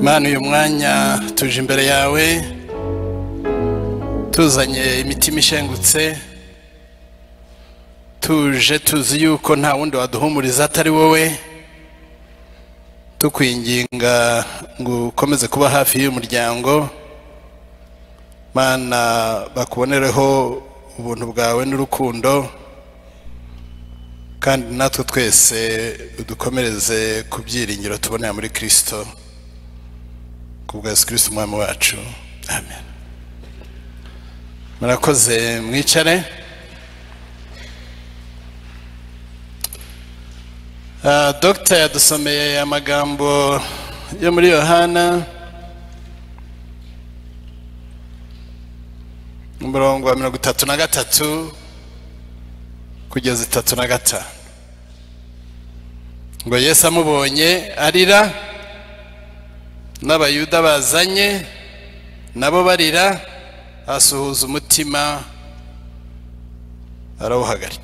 Mana uyu mwanya tuje imbere yawe tuzanye imitima ishengutse, tuje tuzi yuko nta wundi waduhumuriza atari wowe, tukwinginga ngo ukomeze kuba hafi y'umuryango. Mana bakubonereho ubuntu bwawe n'urukundo, kandi natwe twese udukomereze ku byiringiro tubonera muri Kristo, kubwa Yesu Kristo umwami wacu. Amen. Murakoze, mwicare. Dr. yadusomeye amagambo yo muri Yohana umurongo wa 33 kugeza 35. Ngo Yesu amubonye arira, n'abayuda bazanye nabo barira, asuhuza umutima arawuhagarika.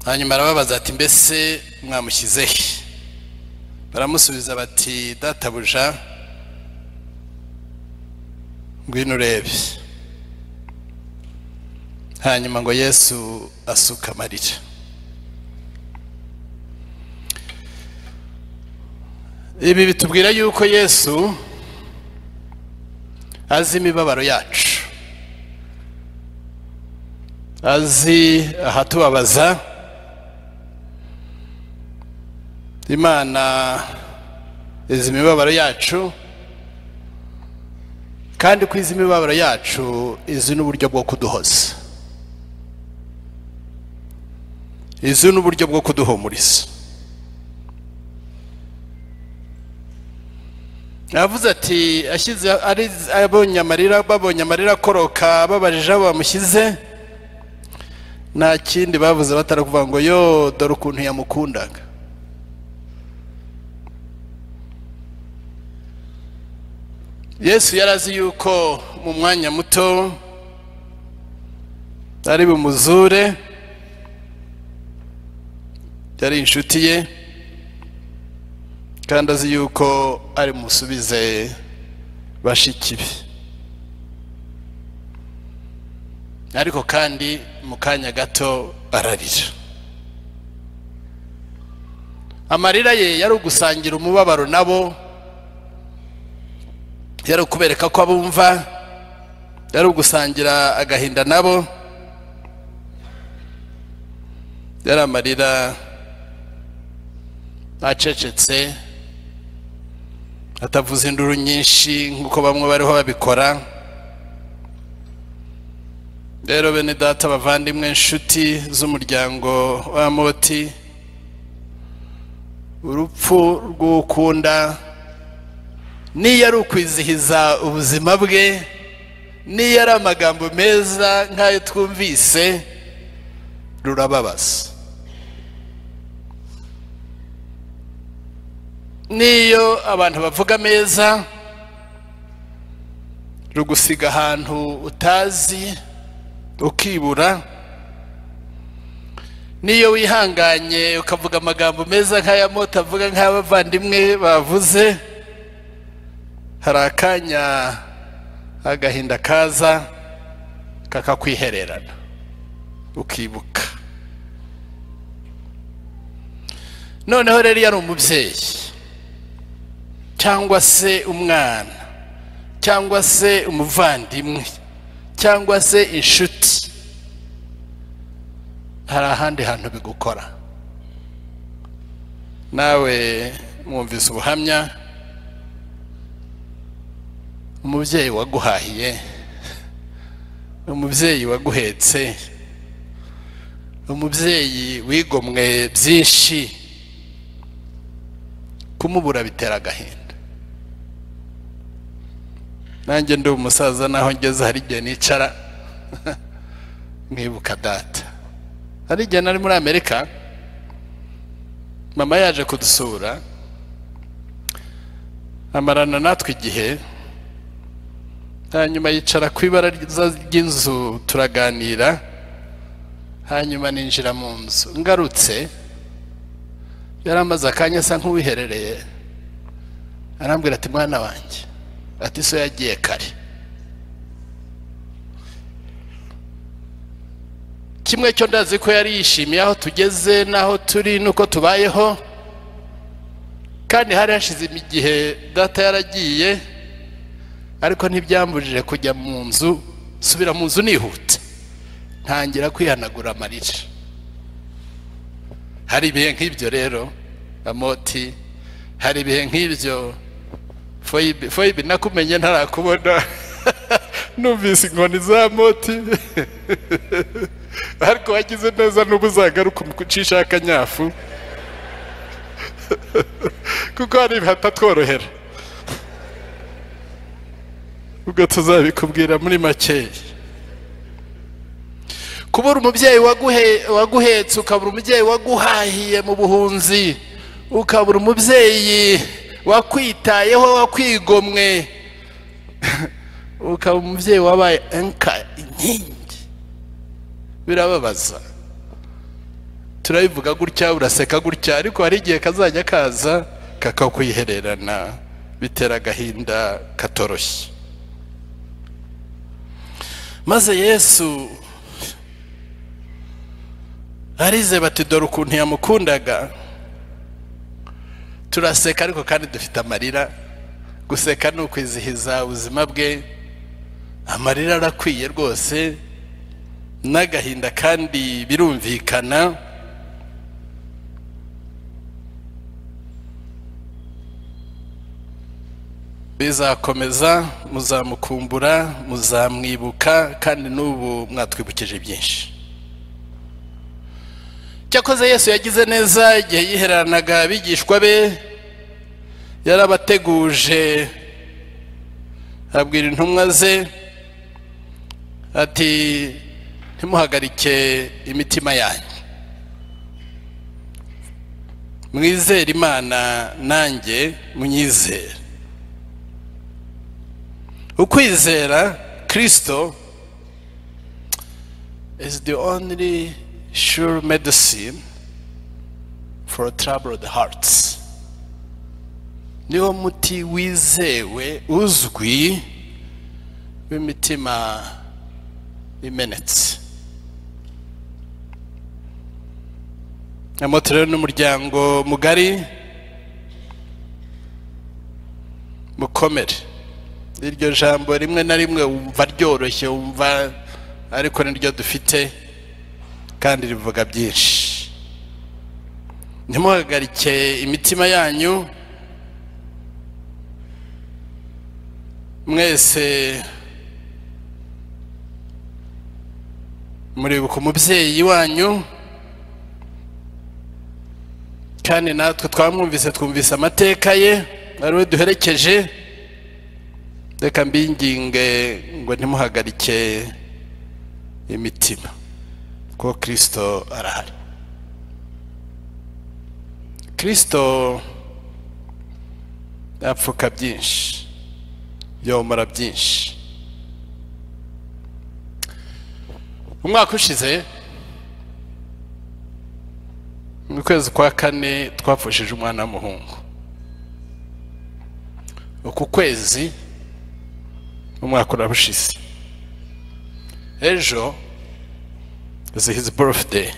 Hanyuma arababaza ati, mbese mwamushyize he? Baramusubiza bati, databuja, ngwino urebe. Hanyuma ngo Yesu asuka amarira. Ibi bitubwira yuko Yesu azi imibabaro yacu, azi ahatubabaza. Imana izi imibabaro yacu, kandi ku izi imibabaro yacu izi n'uburyo bwo kuduhoza, izi n'uburyo bwo kuduhumuriza. Yavuze ati, ashyize ari abonye amarira akoroka, babarije abo bamushyize, nta kindi bavuze batarakuvuga ngo yo dore ukuntu yamukundaga. Yesu yarazi yuko mu mwanya muto ari bumuzure, yari inshuti ye, kandi azi yuko ari musubize bashiki be. Ariko kandi mu kanya gato ararira. Amarira ye yari ugusangira umubabaro nabo, yari ukubereka ko abumva, yari ugusangira agahinda nabo. Yari amarira acecetse, atavuze induru nyinshi nk'uko bamwe bariho babikora. Rero bene data, bavandimwe, inshuti z'umuryango wa Amoti, urupfu rw'ukunda niyo ari ukwizihiza ubuzima bwe, niyo ari amagambo meza nk'ayo twumvise, rurababaza. Niyo abantu bavuga meza, rugusiga ahantu utazi ukibura. Niyo wihanganye ukavuga amagambo meza nk'aya Mota avuga, nk'abavandimwe bavuze, hari akanya agahinda kaza kakakwihererana ukibuka. Noneho rero yari umubyeyi, cyangwa se umwana, cyangwa se umuvandimwe, cyangwa se inshuti, hari ahandi hantu bigukora. Nawe mwumvise ubuhamya, umubyeyi waguhahiye, umubyeyi waguhetse, umubyeyi wigomwe byinshi, kumubura bitera agahinda. Nanjye ndi umusaza, naho ngeze hari igihe nicara mwibuka data. Hari igihe nari muri Amerika, mama yaje kudusura, amarana natwe igihe. Hanyuma yicara ku ibara ry'inzu turaganira, hanyuma ninjira mu nzu. Ngarutse yaramaze akanya asa nk'uwiherereye, arambwira ati mwana wanjye, ati so yagiye kare. Kimwe cyo ndazi ko yari yishimiye aho tugeze naho turi nuko tubayeho, kandi hari hashize igihe data yaragiye, ariko ntibyambujije kujya mu nzu, subira mu nzu nihuta, ntangira kwihanagura amarira. Hari ibihe nk'ibyo rero Amoti, hari ibihe nk'ibyo Foyibi nakumenye ntarakubona numvise inkoni za Amoti ariko wagize neza n'ubuzagaruka umucisha akanyafu kuko hari hatatworohera, ubwo tuzabikubwira muri makeya. Kubura umubyeyi waguhetse, ukabura umubyeyi waguhahiye mu buhunzi, ukabura umubyeyi wakwitayeho, wakwigomwe, ukaba umubyeyi wabaye inkingi, birababaza. Turabivuga gutya, uraseka gutya, ariko hari igihe kazajya kaza kakakwihererana, bitera agahinda katoroshye. Maze Yesu arize bati dore ukuntu yamukundaga. Turaseka ariko kandi dufite amarira. Guseka ni ukwizihiza ubuzima bwe, amarira arakwiye rwose, n'agahinda kandi birumvikana. Bizakomeza, muzamukumbura, muzamwibuka, kandi n'ubu mwatwibukije byinshi. Cyakoze Yesu yagize neza igihe yiheranaga abigishwa be, yarabateguje, abwira intumwa ze ati ntimuhagarike imitima yanyu, mwizere Imana nanjye munyizere. Ukwizera Kristo is the only sure medicine for troubled hearts. Niwo muti wizewe uzwi w'imitima imenetse. Amotero n'umuryango mugari mukomere. Iryo jambo rimwe na rimwe wumva ryoroshye, wumva ariko niryo dufite kandi rivuga byinshi. Ntimuhagarike imitima yanyu, mwese muribuka umubyeyi wanyu, kandi natwe twumvise amateka ye, ariwe duherekeje. Reka mbinginge ngo ntimuhagarike imitima, ko Kristo arahari. Kristo yapfuka byinshi, yomora byinshi. Umwaka ushize mu kwezi kwa kane twapfushije umwana w'umuhungu. Uku kwezi umwaka urabushize. Ejo is his birthday.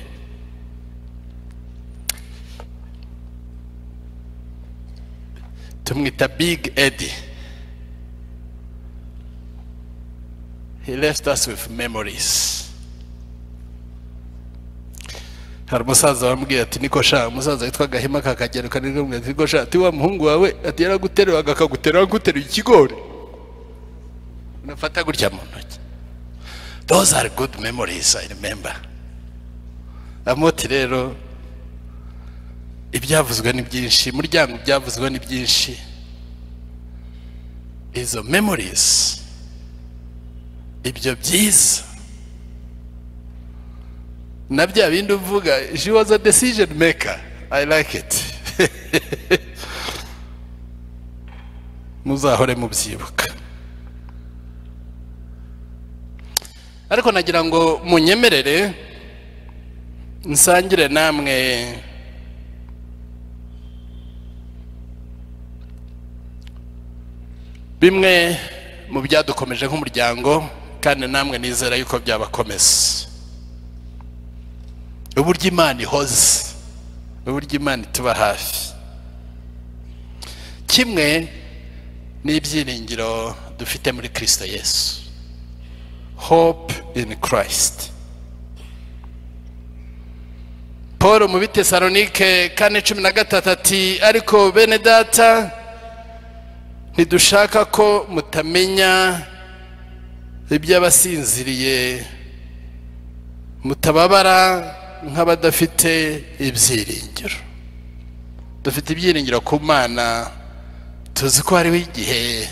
Tumwita Big Eddie. He left us with memories. Hari umusaza wambwiye ati niko sha, umusaza witwa Gahima kakagera kanirwe ati niko sha, ati wa muhungu wawe ati yaraguterewe akaguterewe ikigori, unafata gutya mu ntoki. Those are good memories, I remember. Amoti rero ibyavuzwe ni byinshi, muryango byavuzwe ni byinshi. Izo memories, ibyo byiza na bya bindi uvuga, she was a decision maker. I like it. Muzahore mubyibuka. Ariko nagira ngo munyemerere nsangire namwe bimwe mu byadukomeje nk'umuryango kandi namwe nizera yuko byabakomeza. Uburyo Imana ihoze, uburyo Imana ituba hafi, kimwe n'ibyiringiro dufite muri Kristo Yesu. Hope in Christ. Paul mu Bitesalonike 4:13 ati ariko bene data ntidushaka ko mutamenya iby'abasinziriye, mutababara nk'abadafite ibyiringiro. Dufite ibyiringiro ku Mana, tuzi ko hariho igihe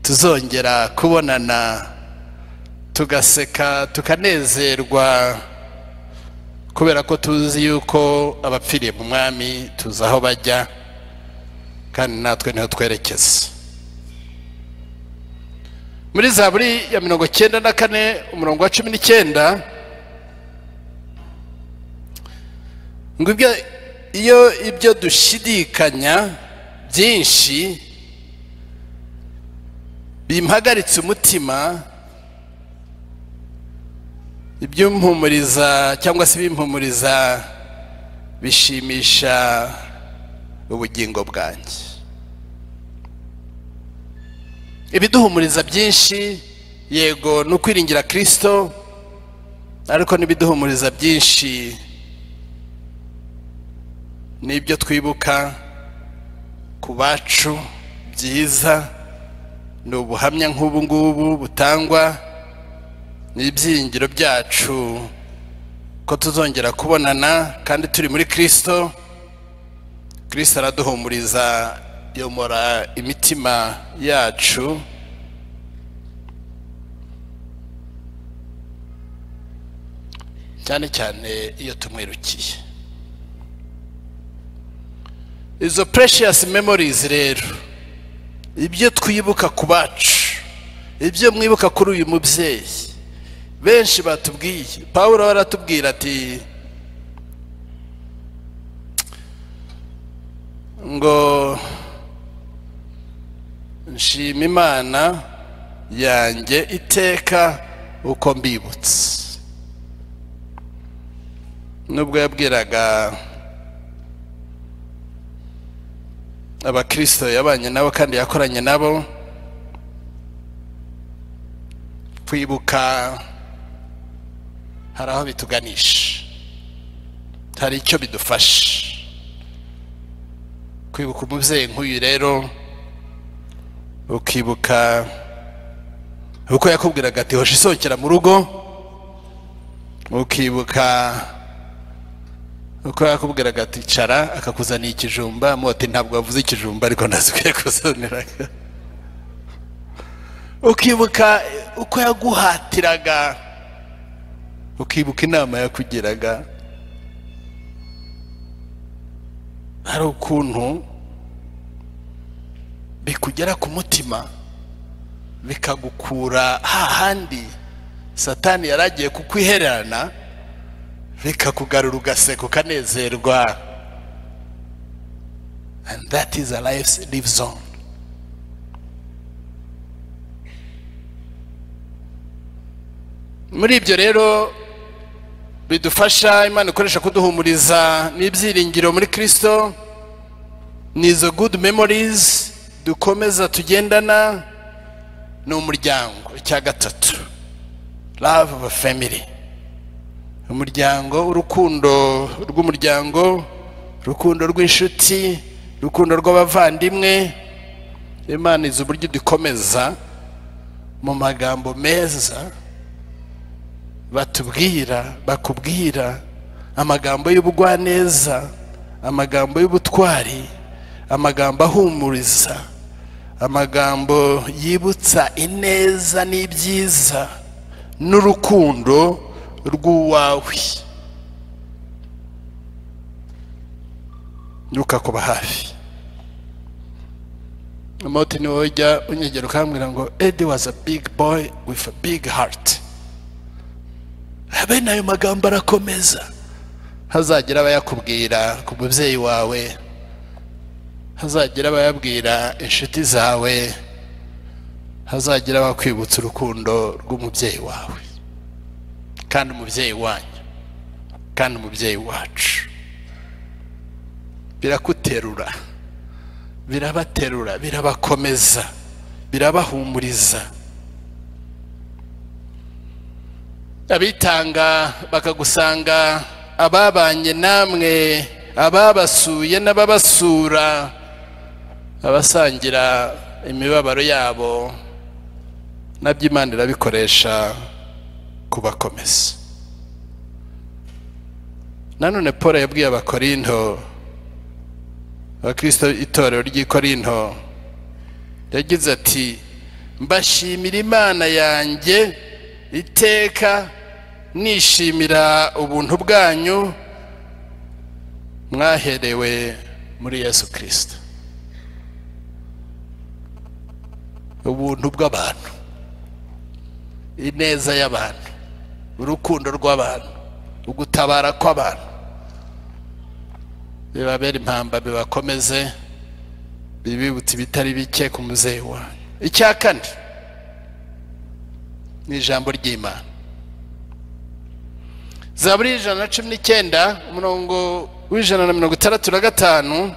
tuzongera kubonana tugaseka tukanezerwa, kubera ko tuzi yuko abapfiriye mu Mwami tuzi aho bajya kandi natwe niho twerekeza. Muri Zaburi ya 94 umurongo wa 19 ngo iyo ibyo dushidikanya byinshi bimpagaritse umutima, ibyumpumuriza cyangwa se bimpumuriza bishimisha ubugingo bwanjye. Ibiduhumuriza byinshi yego no kwiringira Kristo, ariko nibiduhumuriza byinshi nibyo twibuka ku bacu byiza, ni ubuhamya nk'ubu ngubu butangwa n'ibyiringiro byacu ko tuzongera kubonana kandi turi muri Kristo. Kristo araduhumuriza, yomora imitima yacu, cyane cyane iyo tumwirukiye. Izo precious memories rero, ibyo twibuka ku bacu, ibyo mwibuka kuri uyu mubyeyi, benshi batubwiye. Paulo aratubwira ati ngo nshima Imana yanjye iteka uko mbibutse. Nubwo yabwiraga abakristo yabanye nabo kandi yakoranye nabo, kwibuka hari aho bituganisha, hari icyo bidufasha. Kwibuka umubyeyi nk'uyu rero, ukibuka uko yakubwiraga ati hoshi isokera mu rugo, ukibuka uko yakubwiraga ati cara akakuzaniye ikijumba, mote ntabwo wavuze ikijumba ariko ndazikwiye kuzaniraga. Ukibuka uko yaguhatiraga, ukibuka inama yakugiraga. Hari ukuntu bikugera ku mutima bikagukura hahandi Satani yaragiye kukwihererana, bikakugarura ugaseka ukanezerwa. And that is a live zone. Muri ibyo rero bidufasha Imana ikoresha kuduhumuriza n'ibyiringiro muri Kristo, nizo good memories dukomeza tugendana n'umuryango. Icya gatatu, love of a family. Umuryango, urukundo rw'umuryango, urukundo rw'inshuti, urukundo rw'abavandimwe. Imana izi uburyo dukomeza mu magambo meza batubwira, bakubwira amagambo y'ubugwaneza, amagambo y'ubutwari, amagambo ahumuriza, amagambo yibutsa ineza n'ibyiza n'urukundo rw'uwawe, rukakuba hafi. Amooti niwe ujya unyegera ukambwira ngo Eddie was a big boy with a big heart. Bene ayo magambo arakomeza. Hazagira abayakubwira ku mubyeyi wawe, hazagira abayabwira inshuti zawe, hazagira abakwibutsa urukundo rw'umubyeyi wawe kandi umubyeyi wanyu kandi umubyeyi wacu. Birakuterura, birabaterura, birabakomeza, birabahumuriza. Abitanga bakagusanga, ababanye namwe, ababasuye n'ababasura, abasangira imibabaro yabo, nabyo Imana irabikoresha kubakomeza. Nanone Paul yabwiye Abakorinto, Abakristo itorero ry'i Korinto, yagize ati, mbashimira Imana yanjye iteka, nishimira ubuntu bwanyu mwaherewe muri Yesu Kristo. Ubuntu bw'abantu, ineza y'abantu, urukundo rw'abantu, ugutabara kw'abantu, bibabera impamba, bibakomeze, bibibutse ibitari bike ku muzehe wanyu. Icya kane ni ijambo ry'Imana. Zaburi 119 umurongo w'165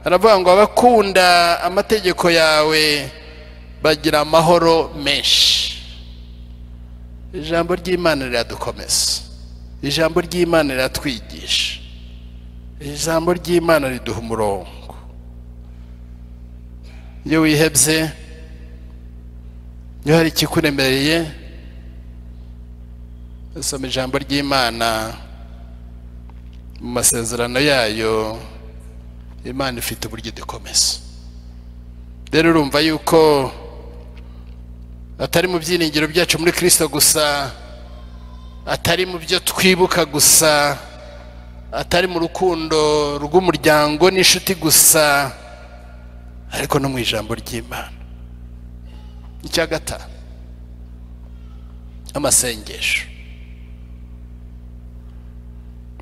aravuga ngo, abakunda amategeko yawe bagira amahoro menshi. Ijambo ry'Imana riradukomeza, ijambo ry'Imana riratwigisha, ijambo ry'Imana riduha umurongo. Iyo wihebye, iyo hari ikikuremereye, usoma ijambo ry'Imana. Mu masezerano yayo Imana ifite uburyo idukomeza. Rero urumva yuko atari mu byiringiro byacu muri Kristo gusa, atari mu byo twibuka gusa, atari mu rukundo rw'umuryango n'inshuti gusa, ariko no mu ijambo ry'Imana. Icya gatanu, amasengesho.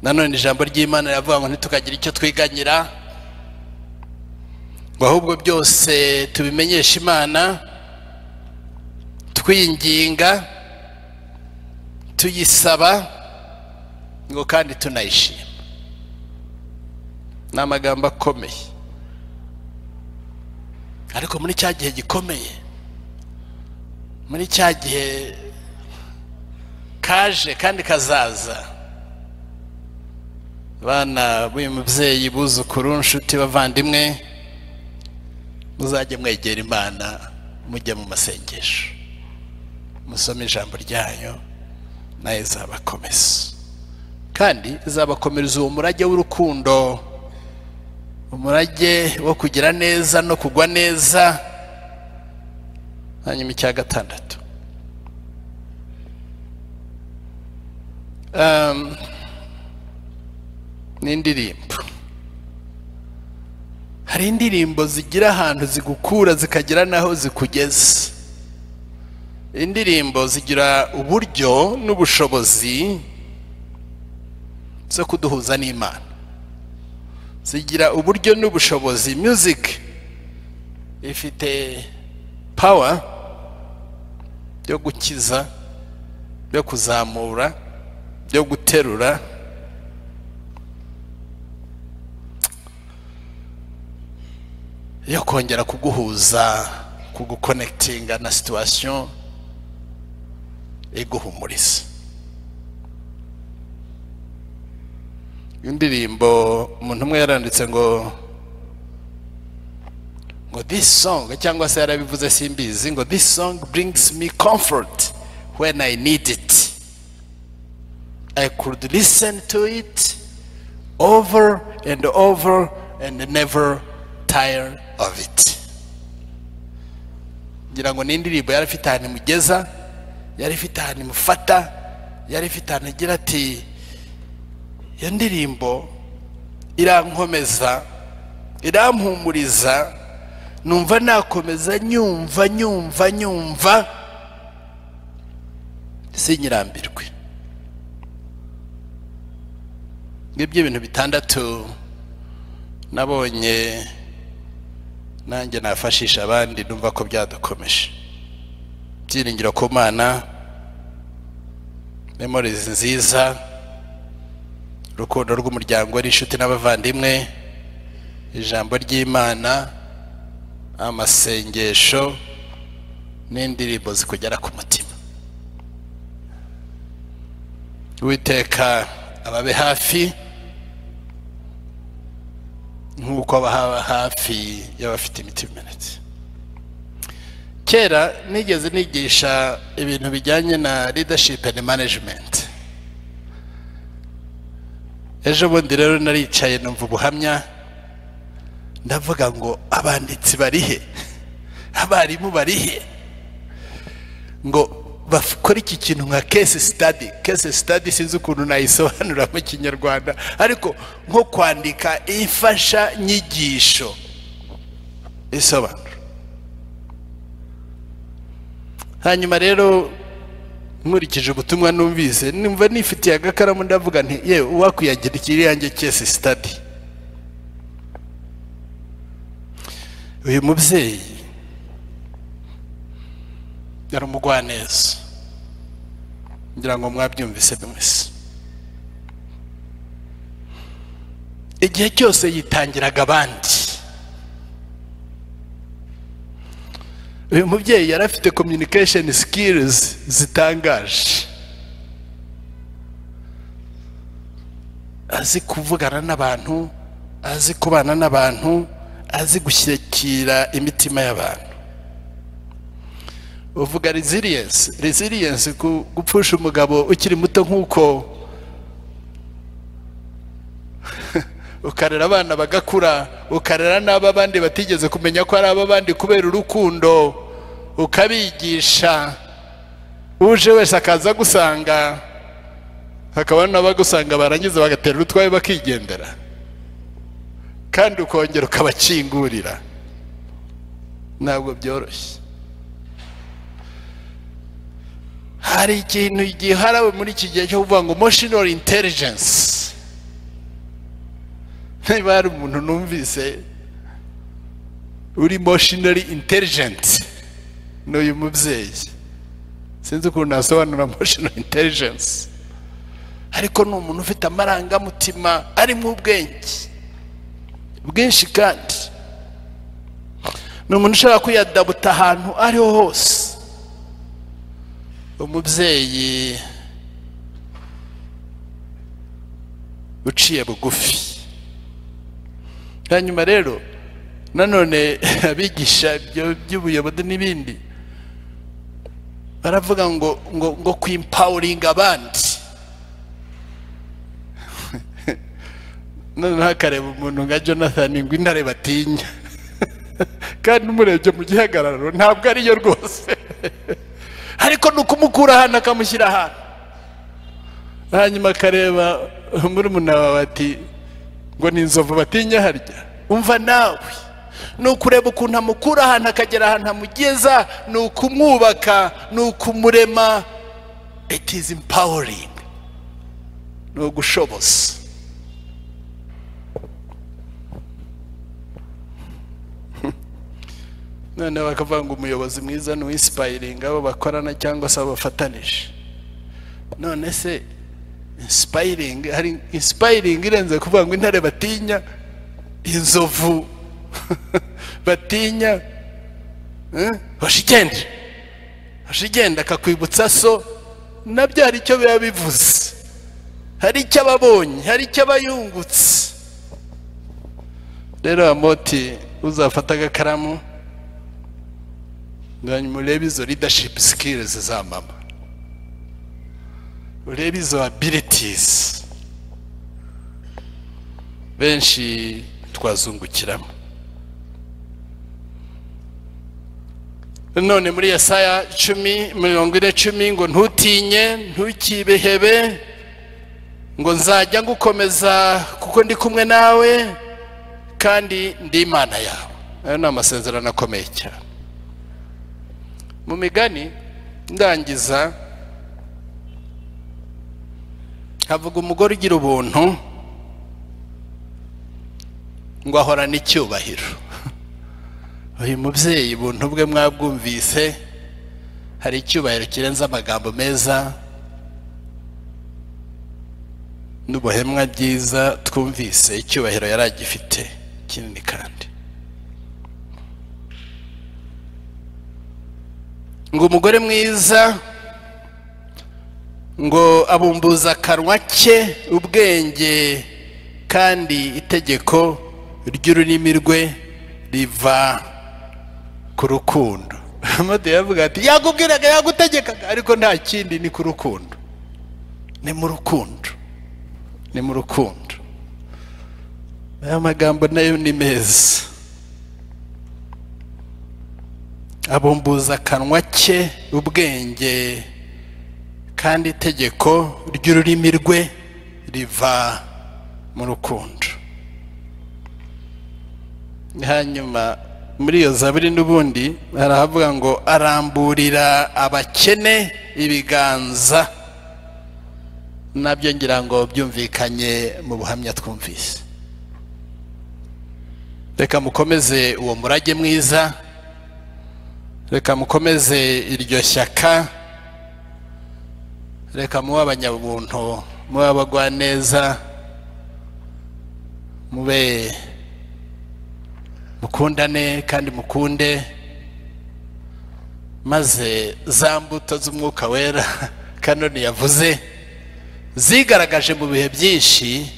Nanone ijambo ry'Imana riravuga ngo ntitukagira icyo twiganyira, ngo ahubwo byose tubimenyesha Imana, twinginga, tuyisaba, ngo kandi tunayishima. Ni amagambo akomeye, ariko muri cya gihe gikomeye, muri cya gihe kaje kandi kazaza, bana b'uyu mubyeyi, buzukuru, nshuti, bavandimwe, muzajye mwegera Imana, mujye mu masengesho, musome ijambo ryayo, nayo izabakomeza kandi izabakomereza uwo murage w'urukundo, umurage wo kugira neza no kugwa neza. Hanyuma icya gatandatu, ni indirimbo. Hari indirimbo zigira ahantu zigukura zikagira naho zikugeza. Indirimbo zigira uburyo n'ubushobozi zo kuduhuza n'Imana, zigira uburyo n'ubushobozi. Music ifite power yo gukiza, yo kuzamura, yo guterura, yo kongera kuguhuza, kuguconnectinga na situation iguhumuriza. Indirimbo umuntu umwe yaranditse ngo this song, cyangwa se yarabivuze simbizi, ngo this song brings me comfort when I need it. I could listen to it over and over and never tire of it. Ngira ngo ni indirimbo yari ifite ahantu imugeza, yari ifite ahantu imufata, yari ifite ahantu igira ati, iyo ndirimbo irankomeza, irampumuriza, numva nakomeza nyumva sinyirambirwe. Ngibyo ibintu bitandatu nabonye nanjye nafashisha abandi, numva ko byadukomeje. byiringiro ku Mana, memories nziza, urukundo rw'umuryango n'inshuti n'abavandimwe, ijambo ry'Imana, amasengesho n'indirimbo zikugera ku mutima. Uwiteka ababe hafi nk'uko abahaba hafi y'abafite imitima imenetse. Kera nigeze nigisha ibintu bijyanye na leadership and management. Ejo bundi rero naricaye numva ubuhamya, ndavuga ngo abanditsi barihe, abarimu barihe, ngo bakora iki kintu nka case study. Case study sinzi ukuntu nayisobanura mu Kinyarwanda, ariko nko kwandika ifasha nyigisho isobanura. Hanyuma rero nkurikije ubutumwa numvise, numva nifitiye agakaramu, ndavuga nti yewe uwakwiyagira ikiri yanjye case study. Uyu mubyeyi yari umugwaneza, ngira ngo mwabyumvise mwese. Igihe cyose yitangiraga abandi. Uyu mubyeyi yari afite communication skills zitangaje, azi kuvugana n'abantu, azi kubana n'abantu, azi gushyikira imitima y'abantu. Uvuga resilience gupfusha umugabo ukiri muto nk'uko, ukarera abana bagakura, ukarera n'aba bandi batigeze kumenya ko ari aba bandi kubera urukundo, ukabigisha, uje wese akaza gusanga, hakaba n'abagusanga barangiza bagatera utwaye bakigendera, kandi ukongera ukabakingurira. Ntabwo byoroshye. Hari ikintu giharawe muri iki gihe cyo kuvuga ngo emotional intelligence. Niba hari umuntu numvise uri emotionally intelligent, n'uyu mubyeyi. Sinzi ukuntu nasobanura emotional intelligence, ariko ni umuntu ufite amarangamutima arimo ubwenge bwinshi, kandi ni umuntu ushobora kwiyadabuta ahantu ariho hose. Umubyeyi uciye bugufi. Hanyuma rero nanone abigisha by'ubuyobozi n'ibindi baravuga ngo kwempowering abandi. None hakareba umuntu nka Jonathan ngo intare batinya, kandi umurebye mu gihagararo ntabwo ariyo rwose, ariko nukumukura hano akamushyira hano. Hanyuma akareba murumuna wawe ati ngo ni inzovu batinya harya. Umva nawe, nukureba ukuntu amukura hano akagera ahantu amugeza, nukumwubaka, nukumurema. It is empowering, no gushoboza. None bakavuga ngo umuyobozi mwiza ni inspiring abo bakorana cyangwa se abafatanije. None se inspiring, hari inspiring irenze kuvuga ngo intare batinya, inzovu batinya, hoshigenda akakwibutsa so, nabyo hari icyo biba bivuze, hari icyo ababonye, hari icyo abayungutse. Rero Amooti uzafata agakaramu urebe izo leadership skills za mama, urebe izo abilities, benshi twazungukiramo. None muri Yesaya 10:10 ngo ntutinye, ntukibehebe, ngo nzajya ngukomeza kuko ndi kumwe nawe kandi ndi Imana yawe. Ayo ni amasezerano akomeye cyane. Mu Migani ndangiza havuga umugore ugira ubuntu ngo ahorana icyubahiro. Uyu mubyeyi ubuntu bwe mwabwumvise, hari icyubahiro kirenze amagambo meza n'ubuhemwa byiza twumvise. Icyubahiro yari agifite kinini kandi. Ngo umugore mwiza ngo abumbuza akanwa ke ubwenge, kandi itegeko ry'ururimi rwe riva ku rukundo. Amade yavuga ati yakubwiraga yagutegekaga, ariko nta kindi, ni ku rukundo. Ni mu rukundo, ni mu rukundo. Aya magambo nayo ni meza. Abumbuza akanwa ke ubwenge, kandi itegeko ry'ururimi rwe riva mu rukundo. Hanyuma muri iyo zaburi n'ubundi haravuga ngo aramburira abakene ibiganza. Nabyo ngira ngo byumvikanye mu buhamya twumvise. Reka mukomeze uwo murage mwiza, reka mukomeze iryo shyaka, reka muba abanyabuntu, muba abagwaneza, mube mukundane kandi mukunde, maze za mbuto z'umwuka wera Kanoni yavuze zigaragaje mu bihe byinshi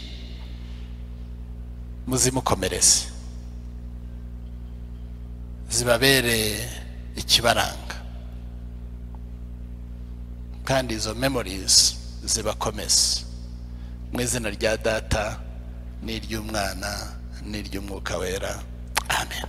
muzimukomereze, zibabere ikibaranga, kandi izo memories zibakomeze. Mu izina rya Data n'iry'Umwana n'iry'Umwuka wera. Amen.